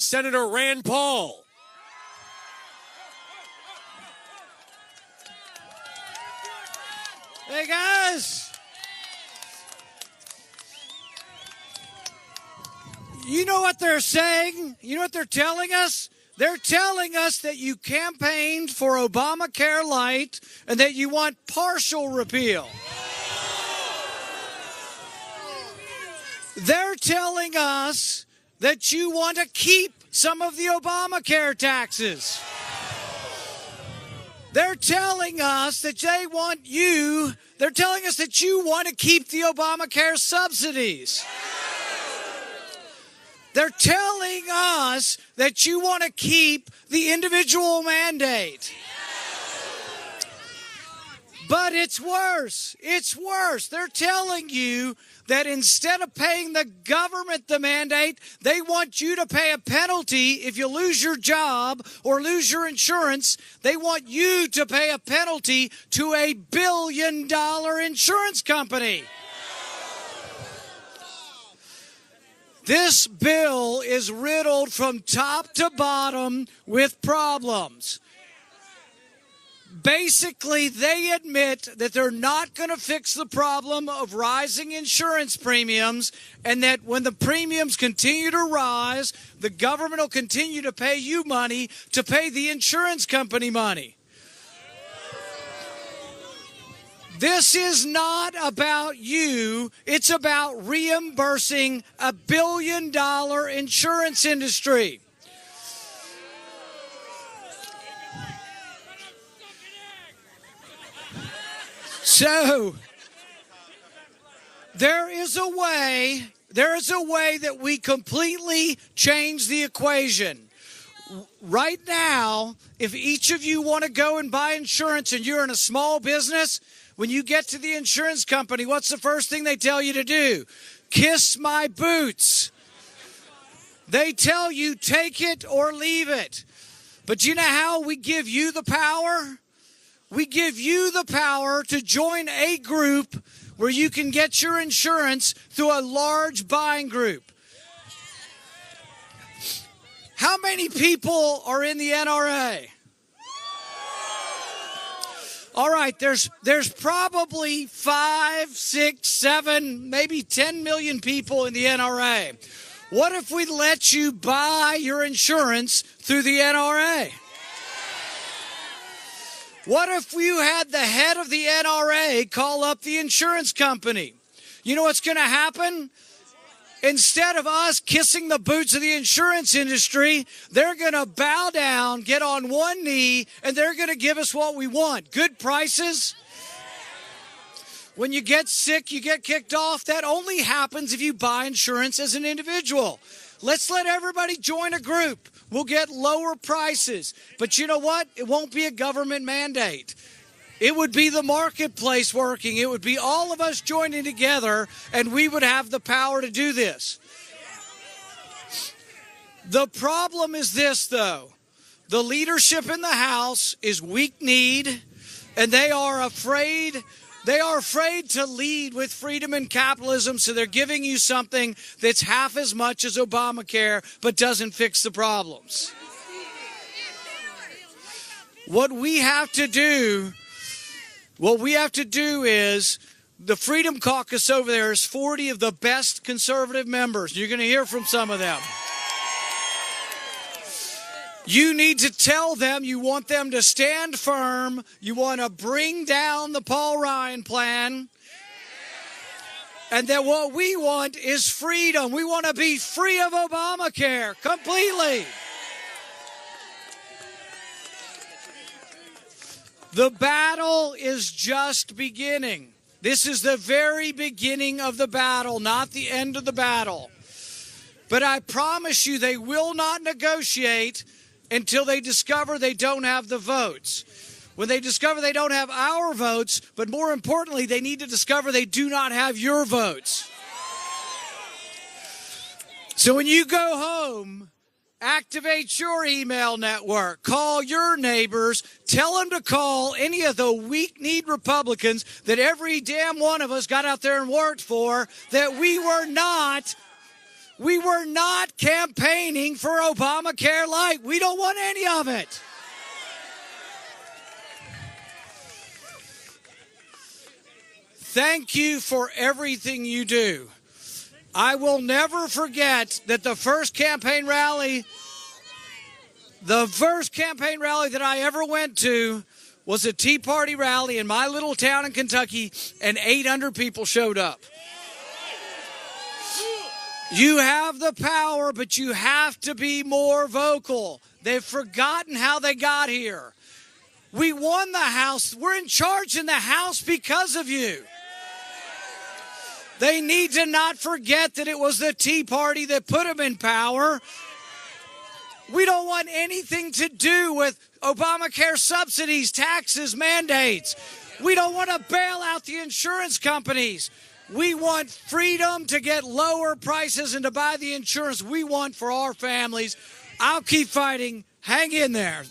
Senator Rand Paul. Hey, guys. You know what they're saying? You know what they're telling us? They're telling us that you campaigned for Obamacare lite and that you want partial repeal. They're telling us that you want to keep some of the Obamacare taxes. They're telling us that they're telling us that you want to keep the Obamacare subsidies. They're telling us that you want to keep the individual mandate. But it's worse. It's worse. They're telling you that instead of paying the government the mandate, they want you to pay a penalty if you lose your job or lose your insurance. They want you to pay a penalty to a $1 billion insurance company. This bill is riddled from top to bottom with problems. Basically, they admit that they're not going to fix the problem of rising insurance premiums, and that when the premiums continue to rise, the government will continue to pay you money to pay the insurance company money. This is not about you. It's about reimbursing a $1 billion insurance industry. So, there is a way that we completely change the equation. Right now, if each of you want to go and buy insurance and you're in a small business, when you get to the insurance company, what's the first thing they tell you to do? Kiss my boots. They tell you take it or leave it. But you know how we give you the power? We give you the power to join a group where you can get your insurance through a large buying group. How many people are in the NRA? All right, there's probably 5, 6, 7, maybe 10 million people in the NRA. What if we let you buy your insurance through the NRA? What if you had the head of the NRA call up the insurance company? You know what's going to happen? Instead of us kissing the boots of the insurance industry, they're going to bow down, get on one knee, and they're going to give us what we want. Good prices. When you get sick, you get kicked off. That only happens if you buy insurance as an individual. Let's let everybody join a group. We'll get lower prices. But you know what? It won't be a government mandate. It would be the marketplace working. It would be all of us joining together, and we would have the power to do this. The problem is this, though. The leadership in the House is weak-kneed, and they are afraid to lead with freedom and capitalism, so they're giving you something that's half as much as Obamacare, but doesn't fix the problems. What we have to do is, the Freedom Caucus over there is 40 of the best conservative members. You're going to hear from some of them. You need to tell them you want them to stand firm. You want to bring down the Paul Ryan plan. And that what we want is freedom. We want to be free of Obamacare completely. The battle is just beginning. This is the very beginning of the battle, not the end of the battle. But I promise you, they will not negotiate until they discover they don't have the votes. When they discover they don't have our votes, but more importantly, they need to discover they do not have your votes. So when you go home, activate your email network, call your neighbors, tell them to call any of the weak-kneed Republicans that every damn one of us got out there and worked for, that we were not We were not campaigning for Obamacare lite. We don't want any of it. Thank you for everything you do. I will never forget that the first campaign rally that I ever went to was a Tea Party rally in my little town in Kentucky, and 800 people showed up. You have the power, but you have to be more vocal. They've forgotten how they got here. We won the House. We're in charge in the House because of you. They need to not forget that it was the Tea Party that put them in power. We don't want anything to do with Obamacare subsidies, taxes, mandates. We don't want to bail out the insurance companies. We want freedom to get lower prices and to buy the insurance we want for our families. I'll keep fighting. Hang in there.